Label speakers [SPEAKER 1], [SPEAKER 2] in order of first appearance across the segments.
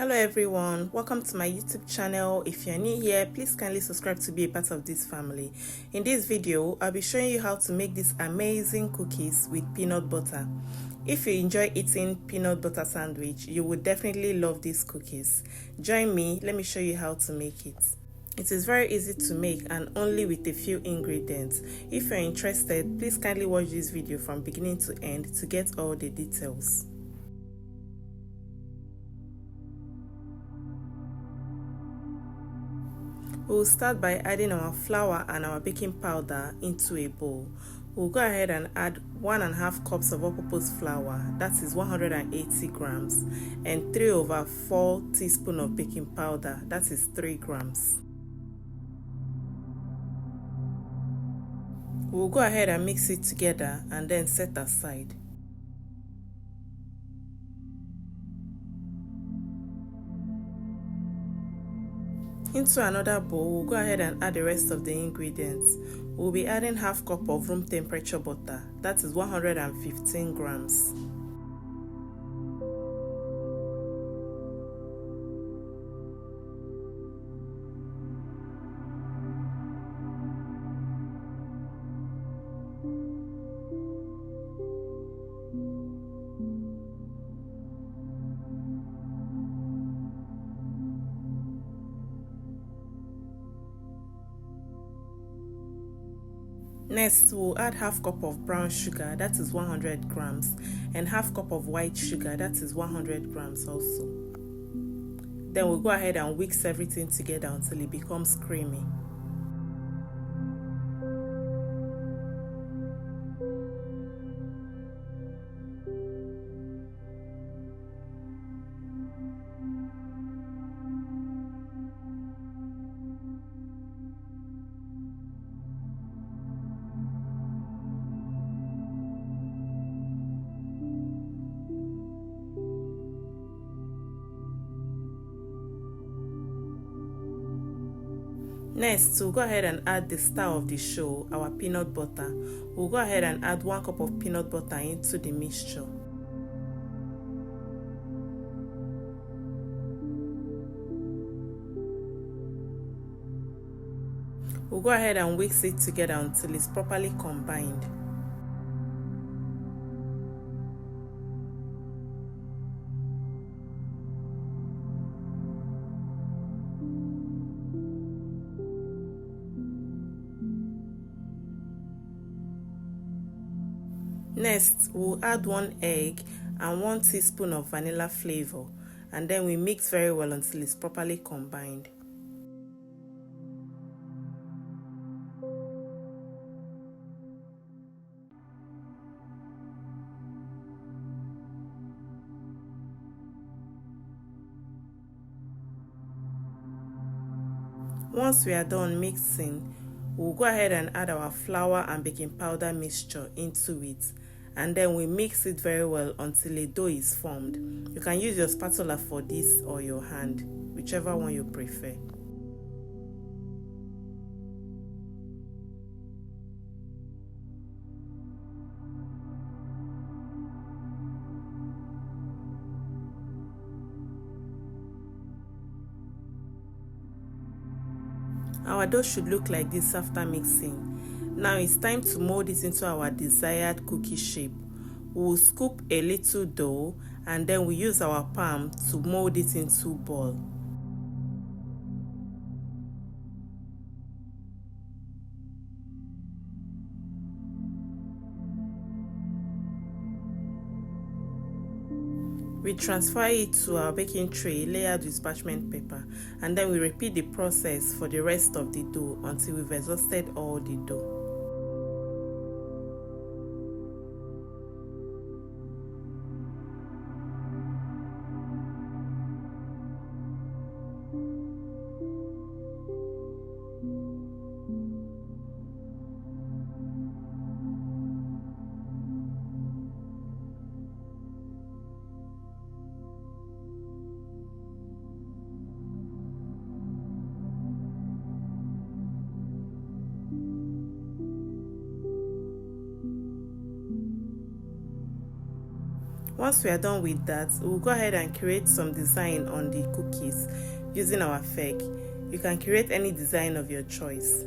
[SPEAKER 1] Hello everyone, welcome to my YouTube channel. If you're new here, please kindly subscribe to be a part of this family. In this video, I'll be showing you how to make these amazing cookies with peanut butter. If you enjoy eating peanut butter sandwich, you would definitely love these cookies. Join me, let me show you how to make it. It is very easy to make and only with a few ingredients. If you're interested, please kindly watch this video from beginning to end to get all the details. We'll start by adding our flour and our baking powder into a bowl. We'll go ahead and add 1.5 cups of all-purpose flour, that is 180 grams, and 3/4 teaspoon of baking powder, that is 3 grams. We'll go ahead and mix it together and then set aside. Into another bowl, we'll go ahead and add the rest of the ingredients. We'll be adding 1/2 cup of room temperature butter, that is 115 grams. Next, we'll add 1/2 cup of brown sugar, that is 100 grams, and 1/2 cup of white sugar, that is 100 grams also. Then we'll go ahead and whisk everything together until it becomes creamy. Next, we'll go ahead and add the star of the show, our peanut butter. We'll go ahead and add 1 cup of peanut butter into the mixture. We'll go ahead and whisk it together until it's properly combined. Next, we'll add 1 egg and 1 teaspoon of vanilla flavor, and then we mix very well until it's properly combined. Once we are done mixing, we'll go ahead and add our flour and baking powder mixture into it, and then we mix it very well until a dough is formed. You can use your spatula for this or your hand, whichever one you prefer. Our dough should look like this after mixing. Now it's time to mold it into our desired cookie shape. We'll scoop a little dough and then we use our palm to mold it into ball. We transfer it to our baking tray layered with parchment paper, and then we repeat the process for the rest of the dough until we've exhausted all the dough. Once we are done with that, we'll go ahead and create some design on the cookies using our fake. You can create any design of your choice.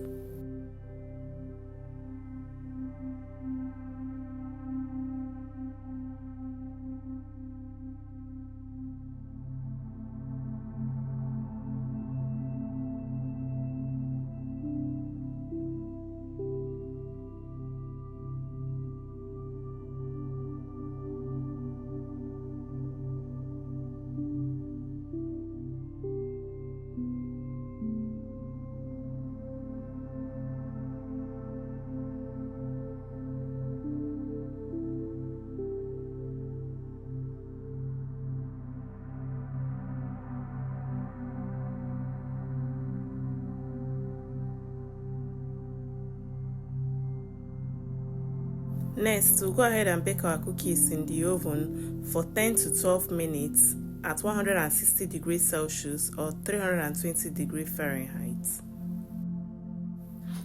[SPEAKER 1] Next, we'll go ahead and bake our cookies in the oven for 10 to 12 minutes at 160 degrees Celsius or 320 degrees Fahrenheit.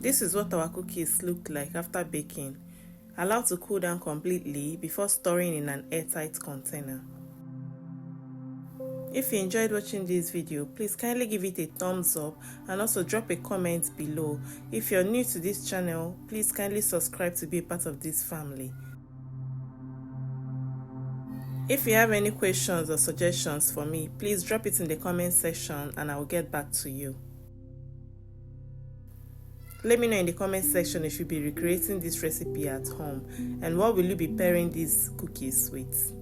[SPEAKER 1] This is what our cookies look like after baking. Allow to cool down completely before storing in an airtight container. If you enjoyed watching this video, please kindly give it a thumbs up and also drop a comment below. If you're new to this channel, please kindly subscribe to be a part of this family. If you have any questions or suggestions for me, please drop it in the comment section and I will get back to you. Let me know in the comment section if you'll be recreating this recipe at home and what will you be pairing these cookies with.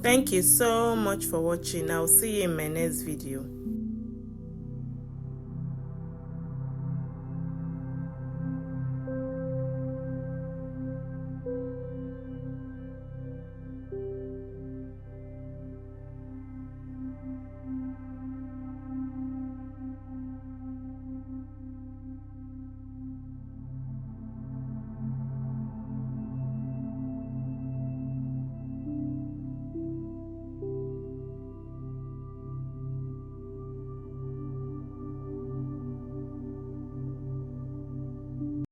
[SPEAKER 1] Thank you so much for watching. I'll see you in my next video.